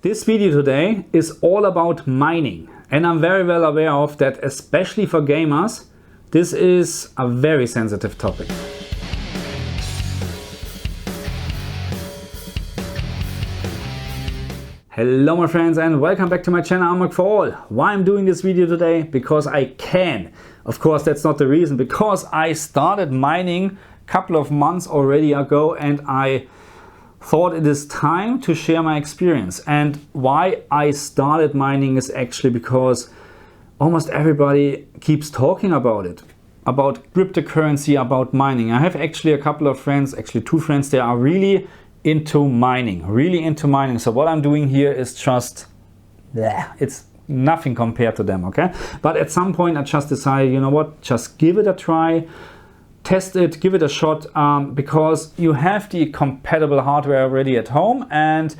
This video today is all about mining, and I'm very well aware of that, especially for gamers, this is a very sensitive topic. Hello my friends and welcome back to my channel Unlock for All. Why I'm doing this video today? Because I can. Of course that's not the reason, because I started mining a couple of months already ago and I thought it is time to share my experience. And why I started mining is actually because almost everybody keeps talking about it, about cryptocurrency, about mining. I have actually a couple of friends, actually two friends, they are really into mining. So what I'm doing here is just, it's nothing compared to them, okay? But at some point I just decided, you know what, just give it a try, test it, give it a shot, because you have the compatible hardware already at home, and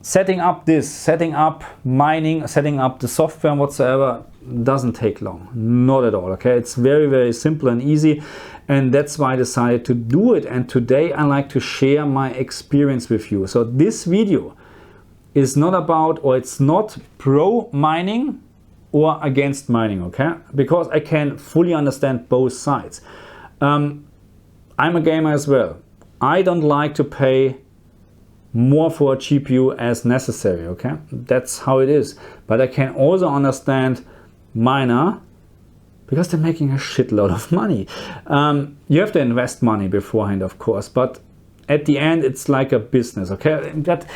setting up mining, setting up the software and whatsoever doesn't take long, not at all, okay? It's very, very simple and easy, and that's why I decided to do it. And today I like to share my experience with you. So this video is not about, or it's not pro mining or against mining, okay? Because I can fully understand both sides. I'm a gamer as well. I don't like to pay more for a GPU as necessary, okay? That's how it is. But I can also understand miner, because they're making a shitload of money. You have to invest money beforehand, of course, but at the end it's like a business, okay? That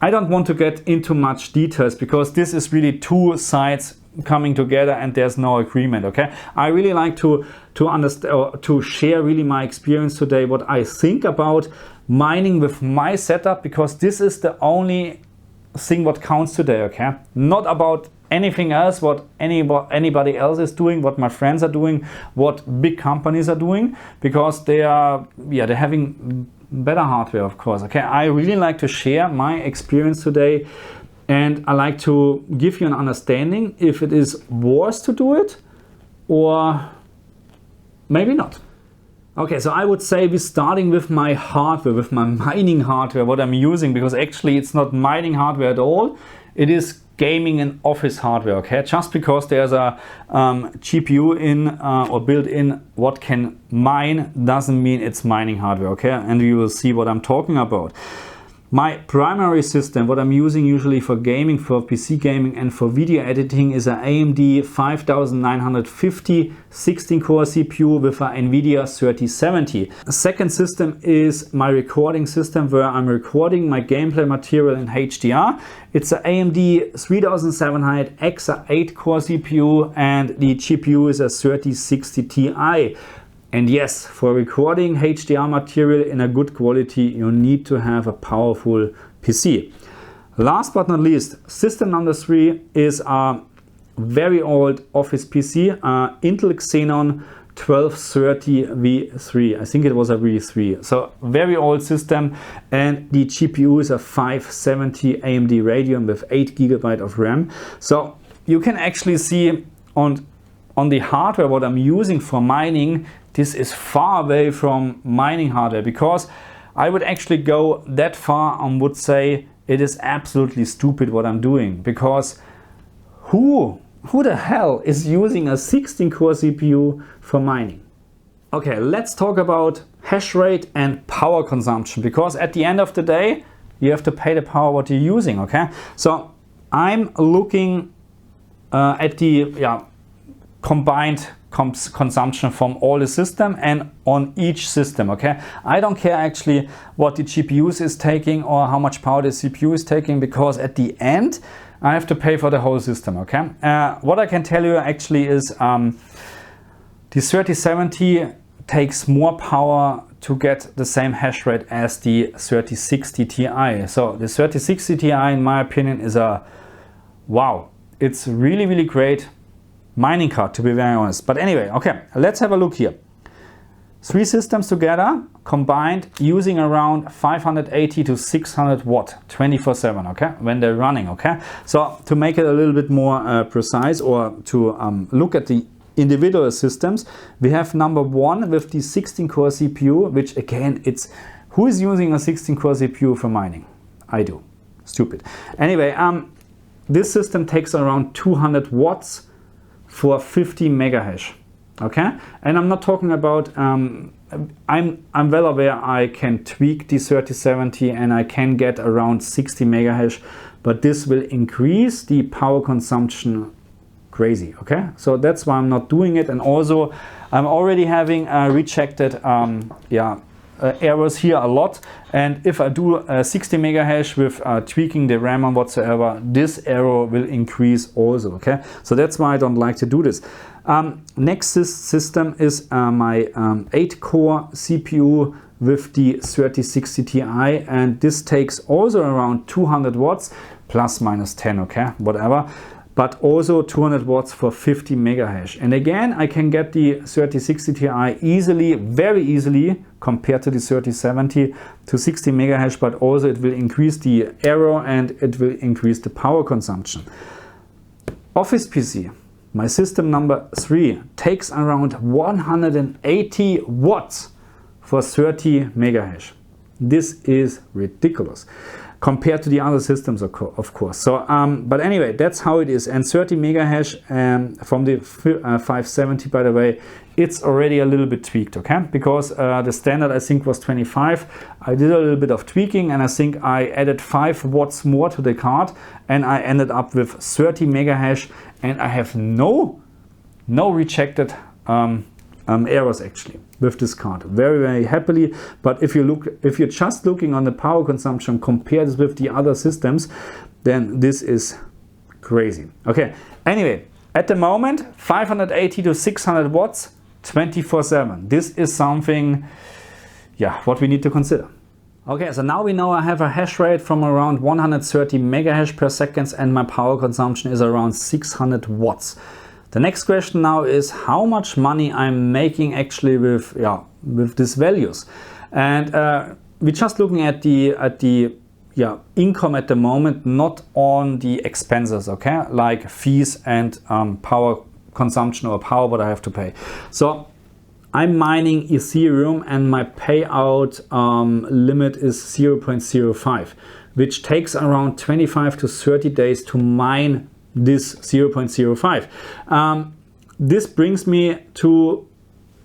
I don't want to get into much details, because this is really two sides coming together and there's no agreement, okay? I really like to understand, or to share really my experience today, what I think about mining with my setup, because this is the only thing what counts today, okay? Not about anything else, what anybody else is doing, what my friends are doing, what big companies are doing, because they're having better hardware, of course, okay? I really like to share my experience today, and I like to give you an understanding if it is worth to do it or maybe not. Okay, so I would say we're starting with my hardware, with my mining hardware, what I'm using, because actually it's not mining hardware at all. It is gaming and office hardware, okay? Just because there's a GPU in or built in what can mine doesn't mean it's mining hardware, okay? And you will see what I'm talking about. My primary system, what I'm using usually for gaming, for PC gaming and for video editing, is an AMD 5950 16-core CPU with an NVIDIA 3070. The second system is my recording system, where I'm recording my gameplay material in HDR. It's an AMD 3700X 8-core CPU, and the GPU is a 3060 Ti. And yes, for recording HDR material in a good quality, you need to have a powerful PC. Last but not least, system number 3 is a very old office PC, Intel Xenon 1230 V3. I think it was a V3. So very old system, and the GPU is a 570 AMD Radeon with 8 GB of RAM. So you can actually see on the hardware what I'm using for mining, this is far away from mining hardware, because I would actually go that far and would say it is absolutely stupid what I'm doing, because who the hell is using a 16-core CPU for mining? Okay, let's talk about hash rate and power consumption, because at the end of the day you have to pay the power what you're using, okay? So I'm looking at the combined consumption from all the system and on each system, okay? I don't care actually what the GPUs is taking or how much power the CPU is taking, because at the end I have to pay for the whole system, okay? What I can tell you actually is the 3070 takes more power to get the same hash rate as the 3060 Ti. So the 3060 Ti, in my opinion, is a wow. It's really, really great mining card, to be very honest. But anyway, okay, let's have a look here. 3 systems together combined, using around 580 to 600 watt 24/7, okay, when they're running, okay? So to make it a little bit more precise, or to look at the individual systems, we have number 1 with the 16-core CPU, which again, it's, who is using a 16-core CPU for mining? I do. stupid. Anyway, this system takes around 200 watts for 50 megahash. Okay, and I'm not talking about I'm well aware I can tweak the 3070 and I can get around 60 megahash, but this will increase the power consumption crazy. Okay, so that's why I'm not doing it. And also I'm already having rejected errors here a lot, and if I do 60 megahash with tweaking the RAM and whatsoever, this error will increase also. Okay, so that's why I don't like to do this. Next system is my 8-core CPU with the 3060 Ti, and this takes also around 200 watts plus minus 10, okay, whatever, but also 200 watts for 50 megahash. And again, I can get the 3060 Ti easily, very easily, compared to the 3070 to 60 megahash, but also it will increase the error and it will increase the power consumption. Office PC, my system number 3, takes around 180 watts for 30 megahash. This is ridiculous compared to the other systems, of course. So, but anyway, that's how it is. And 30 megahash from the 570, by the way, it's already a little bit tweaked, okay? Because the standard, I think, was 25. I did a little bit of tweaking, and I think I added 5 watts more to the card, and I ended up with 30 megahash, and I have no rejected errors actually with this card. Very, very happily. But if you're just looking on the power consumption compared with the other systems, then this is crazy. Okay, anyway, at the moment 580 to 600 watts 24/7. This is something, yeah, what we need to consider. Okay, so now we know I have a hash rate from around 130 megahash per second and my power consumption is around 600 watts. The next question now is how much money I'm making actually with these values. And we're just looking at the income at the moment, not on the expenses, okay, like fees and power consumption or power what I have to pay. So I'm mining Ethereum and my payout limit is 0.05, which takes around 25 to 30 days to mine this 0.05. This brings me to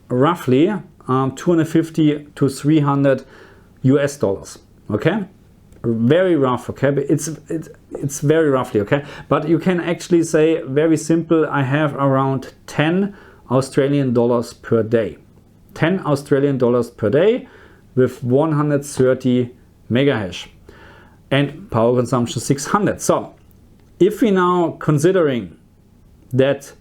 roughly 250 to 300 US dollars. Okay, very rough. Okay, but it's very roughly. Okay, but you can actually say very simple. I have around 10 Australian dollars per day. 10 Australian dollars per day with 130 megahash and power consumption 600. So if we now considering that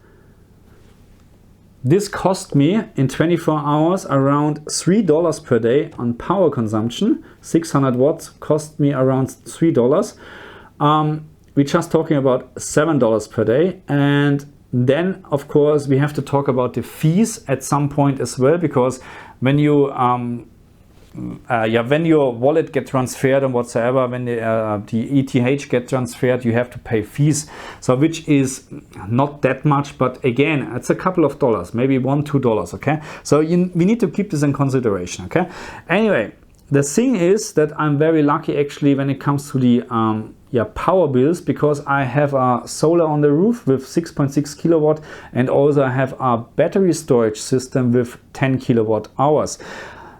this cost me in 24 hours around $3 per day on power consumption, 600 watts cost me around $3. We're just talking about $7 per day. And then of course we have to talk about the fees at some point as well, because when you when your wallet get transferred and whatsoever, when the ETH get transferred, you have to pay fees. So which is not that much, but again, it's a couple of dollars, maybe $1, $2. Okay, so we need to keep this in consideration. Okay. Anyway, the thing is that I'm very lucky actually when it comes to the power bills, because I have a solar on the roof with 6.6 kilowatt, and also I have a battery storage system with 10 kilowatt hours.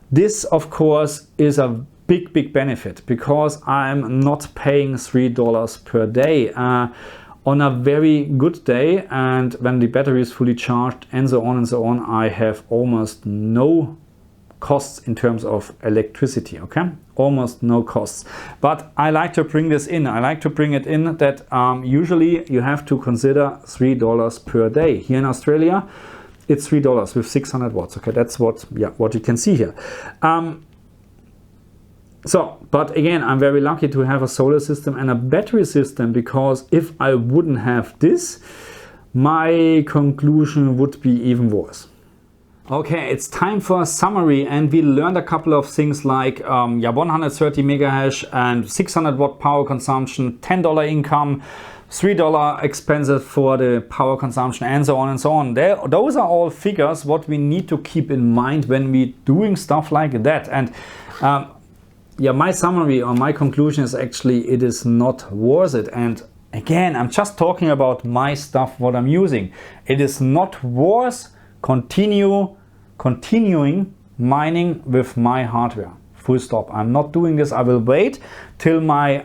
This, of course, is a big benefit because I'm not paying $3 per day. On a very good day, and when the battery is fully charged and so on, I have almost no costs in terms of electricity. Okay, almost no costs. But I like to bring this in. I like to bring it in that usually you have to consider $3 per day. Here in Australia, it's $3 with 600 watts. Okay, that's what you can see here. But again, I'm very lucky to have a solar system and a battery system, because if I wouldn't have this, my conclusion would be even worse. Okay, it's time for a summary, and we learned a couple of things like 130 megahash and 600 watt power consumption, $10 income, $3 expenses for the power consumption, and so on. Those are all figures what we need to keep in mind when we doing stuff like that. And yeah, my summary or my conclusion is actually it is not worth it. And again, I'm just talking about my stuff, what I'm using. It is not worth continuing mining with my hardware. Full stop. I'm not doing this. I will wait till my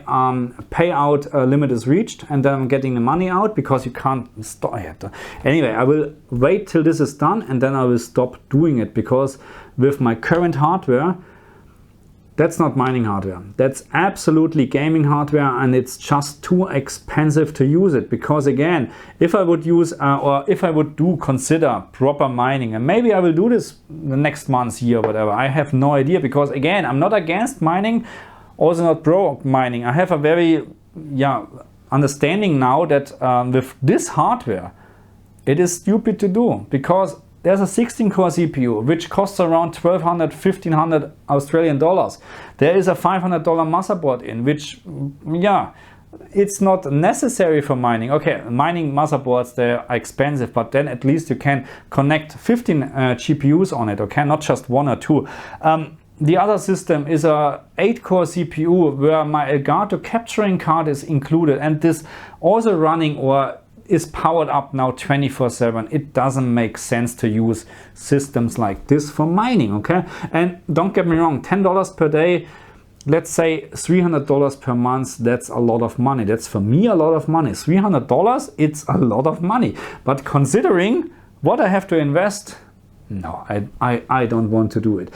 payout limit is reached, and then I'm getting the money out, because you can't stop it. Anyway, I will wait till this is done, and then I will stop doing it, because with my current hardware, that's not mining hardware. That's absolutely gaming hardware, and it's just too expensive to use it. Because again, if I would use or if I would consider proper mining, and maybe I will do this the next month, year, whatever, I have no idea. Because again, I'm not against mining, also not pro mining. I have a very understanding now that with this hardware, it is stupid to do, because there's a 16-core CPU, which costs around 1,200, 1,500 Australian dollars. There is a $500 motherboard in, which, it's not necessary for mining. Okay, mining motherboards, they're expensive, but then at least you can connect 15 GPUs on it, okay, not just 1 or 2. The other system is a 8-core CPU, where my Elgato capturing card is included, and this also running or is powered up now 24/7. It doesn't make sense to use systems like this for mining, okay? And don't get me wrong, $10 per day, let's say $300 per month, that's a lot of money. That's for me a lot of money. $300, it's a lot of money. But considering what I have to invest, no, I don't want to do it.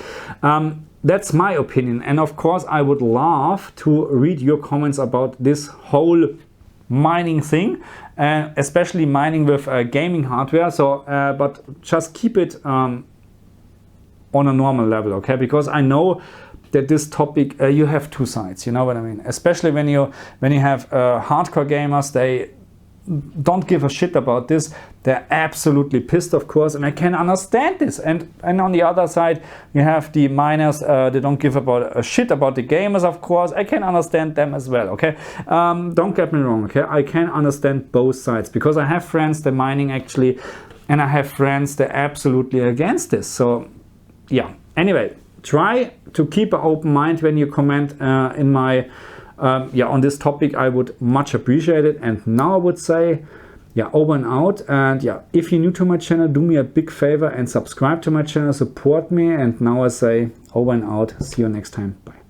That's my opinion. And of course, I would love to read your comments about this whole mining thing, especially mining with gaming hardware. So but just keep it on a normal level, okay? Because I know that this topic, you have two sides, you know what I mean? Especially when you have hardcore gamers, they don't give a shit about this. They're absolutely pissed, of course, and I can understand this. And on the other side, you have the miners, they don't give a shit about the gamers, of course. I can understand them as well, okay? Don't get me wrong, okay? I can understand both sides, because I have friends, they're mining actually, and I have friends, they're absolutely against this. So, yeah. Anyway, try to keep an open mind when you comment in my on this topic. I would much appreciate it. And now I would say, over and out. And if you're new to my channel, do me a big favor and subscribe to my channel, support me. And now I say over and out. See you next time. Bye.